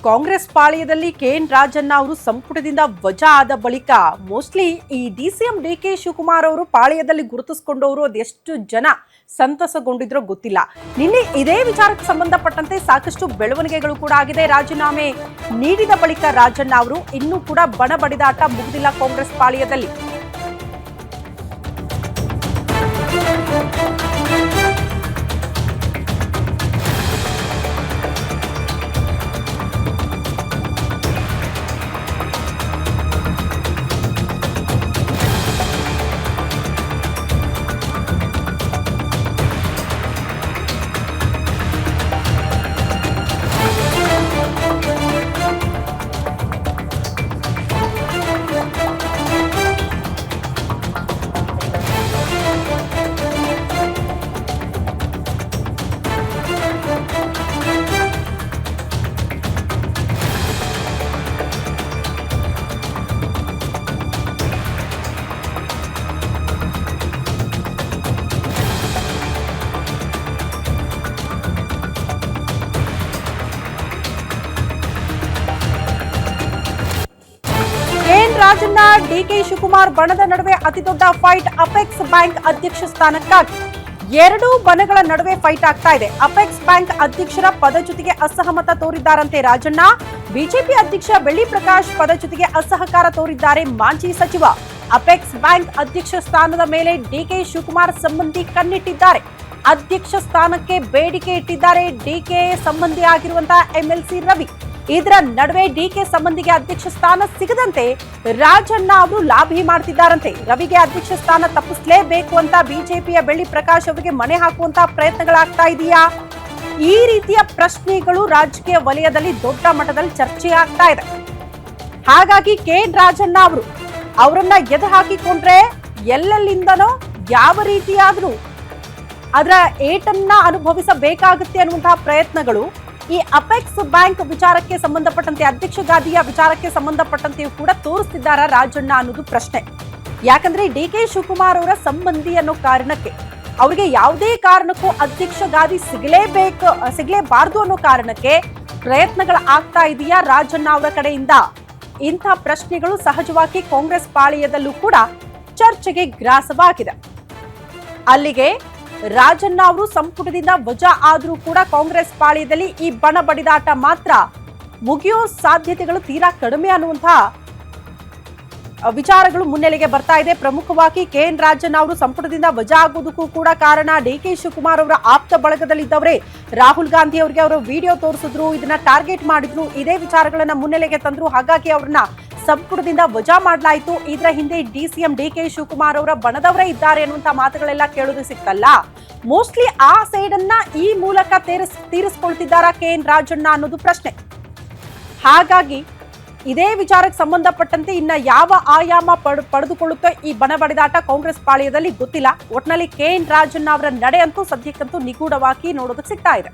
Congress ಪಾಳ್ಯದಲ್ಲಿ K N Rajanna ಅವರು ಸಂಪುಟದಿಂದ ವಜಾ ಆದ ಬಳಿಕ ಮೋಸ್ಟ್ಲಿ ಈ ಡಿಸಿಎಂ ಡಿಕೆ ಶಿವಕುಮಾರ್ ಅವರು ಪಾಳ್ಯದಲ್ಲಿ ಗುರುತಿಸಿಕೊಂಡವರು ಅದೆಷ್ಟು ಜನ ಸಂತಸಗೊಂಡಿದ್ರೋ ಗೊತ್ತಿಲ್ಲ. ನಿನ್ನೆ ಇದೇ ವಿಚಾರಕ್ಕೆ ಸಂಬಂಧಪಟ್ಟಂತೆ ಸಾಕಷ್ಟು ಬೆಳವಣಿಗೆಗಳು ಕೂಡ ಆಗಿದೆ. ರಾಜೀನಾಮೆ ನೀಡಿದ ಬಳಿಕ ರಾಜಣ್ಣ ಅವರು ಇನ್ನೂ ಕೂಡ ಬಣ ಬಡಿದಾಟ ಮುಗಿದಿಲ್ಲ ಕಾಂಗ್ರೆಸ್ ಪಾಳ್ಯದಲ್ಲಿ. ರಾಜಣ್ಣ ಡಿಕೆ ಶಿವಕುಮಾರ್ ಬಣದ ನಡುವೆ ಅತಿದೊಡ್ಡ ಫೈಟ್. ಅಪೆಕ್ಸ್ ಬ್ಯಾಂಕ್ ಅಧ್ಯಕ್ಷ ಸ್ಥಾನಕ್ಕಾಗಿ ಎರಡೂ ಬಣಗಳ ನಡುವೆ ಫೈಟ್ ಆಗ್ತಾ ಇದೆ. ಅಪೆಕ್ಸ್ ಬ್ಯಾಂಕ್ ಅಧ್ಯಕ್ಷರ ಪದಚ್ಯುತಿಗೆ ಅಸಹಮತ ತೋರಿದ್ದಾರಂತೆ ರಾಜಣ್ಣ. ಬಿಜೆಪಿ ಅಧ್ಯಕ್ಷ ಬೆಳ್ಳಿ ಪ್ರಕಾಶ್ ಪದಚ್ಯುತಿಗೆ ಅಸಹಕಾರ ತೋರಿದ್ದಾರೆ ಮಾಜಿ ಸಚಿವ. ಅಪೆಕ್ಸ್ ಬ್ಯಾಂಕ್ ಅಧ್ಯಕ್ಷ ಸ್ಥಾನದ ಮೇಲೆ ಡಿಕೆ ಶಿವಕುಮಾರ್ ಸಂಬಂಧಿ ಕಣ್ಣಿಟ್ಟಿದ್ದಾರೆ. ಅಧ್ಯಕ್ಷ ಸ್ಥಾನಕ್ಕೆ ಬೇಡಿಕೆ ಇಟ್ಟಿದ್ದಾರೆ ಡಿಕೆ ಸಂಬಂಧಿ ಆಗಿರುವಂತಹ ಎಂಎಲ್ಸಿ ರವಿ. ಇದರ ನಡುವೆ ಡಿಕೆ ಸಂಬಂಧಿಗೆ ಅಧ್ಯಕ್ಷ ಸ್ಥಾನ ಸಿಗದಂತೆ ರಾಜಣ್ಣ ಅವರು ಲಾಬಿ ಮಾಡ್ತಿದ್ದಾರಂತೆ. ರವಿಗೆ ಅಧ್ಯಕ್ಷ ಸ್ಥಾನ ತಪ್ಪಿಸಲೇಬೇಕು ಅಂತ ಬಿಜೆಪಿಯ ಬೆಳ್ಳಿ ಪ್ರಕಾಶ್ ಅವರಿಗೆ ಮಣೆ ಹಾಕುವಂತಹ ಪ್ರಯತ್ನಗಳಾಗ್ತಾ ಇದೆಯಾ? ಈ ರೀತಿಯ ಪ್ರಶ್ನೆಗಳು ರಾಜಕೀಯ ವಲಯದಲ್ಲಿ ದೊಡ್ಡ ಮಟ್ಟದಲ್ಲಿ ಚರ್ಚೆ ಆಗ್ತಾ ಇದೆ. ಹಾಗಾಗಿ ಕೆಎನ್ ರಾಜಣ್ಣ ಅವರನ್ನ ಎದೆ ಹಾಕಿಕೊಂಡ್ರೆ ಎಲ್ಲೆಲ್ಲಿಂದನೋ ಯಾವ ರೀತಿಯಾದ್ರೂ ಅದರ ಏಟನ್ನ ಅನುಭವಿಸಬೇಕಾಗುತ್ತೆ ಅನ್ನುವಂತಹ ಪ್ರಯತ್ನಗಳು ಈ ಅಪೆಕ್ಸ್ ಬ್ಯಾಂಕ್ ವಿಚಾರಕ್ಕೆ ಸಂಬಂಧಪಟ್ಟಂತೆ ಅಧ್ಯಕ್ಷ ಗಾದಿಯ ವಿಚಾರಕ್ಕೆ ಸಂಬಂಧಪಟ್ಟಂತೆಯೂ ಕೂಡ ತೋರಿಸ್ತಿದ್ದಾರ ರಾಜಣ್ಣ ಅನ್ನೋದು ಪ್ರಶ್ನೆ. ಯಾಕಂದ್ರೆ ಡಿಕೆ ಶಿವಕುಮಾರ್ ಅವರ ಸಂಬಂಧಿ ಅನ್ನೋ ಕಾರಣಕ್ಕೆ ಅವರಿಗೆ ಯಾವುದೇ ಕಾರಣಕ್ಕೂ ಅಧ್ಯಕ್ಷ ಗಾದಿ ಸಿಗಲೇಬಾರದು ಅನ್ನೋ ಕಾರಣಕ್ಕೆ ಪ್ರಯತ್ನಗಳು ಆಗ್ತಾ ಇದೆಯಾ ರಾಜಣ್ಣ ಅವರ ಕಡೆಯಿಂದ? ಇಂಥ ಪ್ರಶ್ನೆಗಳು ಸಹಜವಾಗಿ ಕಾಂಗ್ರೆಸ್ ಪಾಳ್ಯದಲ್ಲೂ ಕೂಡ ಚರ್ಚೆಗೆ ಗ್ರಾಸವಾಗಿದೆ. ಅಲ್ಲಿಗೆ ರಾಜಣ್ಣ ಅವರು ಸಂಪುಟದಿಂದ ವಜಾ ಆದ್ರೂ ಕೂಡ ಕಾಂಗ್ರೆಸ್ ಪಾಳ್ಯದಲ್ಲಿ ಈ ಬಣ ಬಡಿದಾಟ ಮಾತ್ರ ಮುಗಿಯೋ ಸಾಧ್ಯತೆಗಳು ತೀರಾ ಕಡಿಮೆ ಅನ್ನುವಂತಹ ವಿಚಾರಗಳು ಮುನ್ನೆಲೆಗೆ ಬರ್ತಾ ಇದೆ. ಪ್ರಮುಖವಾಗಿ ಕೆಎನ್ ರಾಜಣ್ಣ ಅವರು ಸಂಪುಟದಿಂದ ವಜಾ ಆಗೋದಕ್ಕೂ ಕೂಡ ಕಾರಣ ಡಿಕೆ ಶಿವಕುಮಾರ್ ಅವರ ಆಪ್ತ ಬಳಗದಲ್ಲಿದ್ದವರೇ. ರಾಹುಲ್ ಗಾಂಧಿ ಅವರಿಗೆ ಅವರು ವಿಡಿಯೋ ತೋರಿಸಿದ್ರು, ಇದನ್ನ ಟಾರ್ಗೆಟ್ ಮಾಡಿದ್ರು, ಇದೇ ವಿಚಾರಗಳನ್ನ ಮುನ್ನೆಲೆಗೆ ತಂದ್ರು. ಹಾಗಾಗಿ ಅವ್ರನ್ನ ಸಂಪುಟದಿಂದ ವಜಾ ಮಾಡಲಾಯಿತು. ಇದರ ಹಿಂದೆ ಡಿಸಿಎಂ ಡಿಕೆ ಶಿವಕುಮಾರ್ ಅವರ ಬಣದವರೇ ಇದ್ದಾರೆ ಅನ್ನುವಂತ ಮಾತುಗಳೆಲ್ಲ ಕೇಳೋದು ಸಿಕ್ತಲ್ಲ. ಮೋಸ್ಟ್ಲಿ ಆ ಸೈಡ್ ಅನ್ನ ಈ ಮೂಲಕ ತೀರಿಸ್ಕೊಳ್ತಿದ್ದಾರಾ ಕೆಎನ್ ರಾಜಣ್ಣ ಅನ್ನೋದು ಪ್ರಶ್ನೆ. ಹಾಗಾಗಿ ಇದೇ ವಿಚಾರಕ್ಕೆ ಸಂಬಂಧಪಟ್ಟಂತೆ ಇನ್ನ ಯಾವ ಆಯಾಮ ಪಡೆದುಕೊಳ್ಳುತ್ತೋ ಈ ಬಣ ಬಡಿದಾಟ ಕಾಂಗ್ರೆಸ್ ಪಾಳ್ಯದಲ್ಲಿ ಗೊತ್ತಿಲ್ಲ. ಒಟ್ನಲ್ಲಿ ಕೆಎನ್ ರಾಜಣ್ಣ ಅವರ ನಡೆ ಅಂತೂ ಸದ್ಯಕ್ಕಂತೂ ನಿಗೂಢವಾಗಿ ನೋಡೋದಕ್ಕೆ ಸಿಗ್ತಾ ಇದೆ.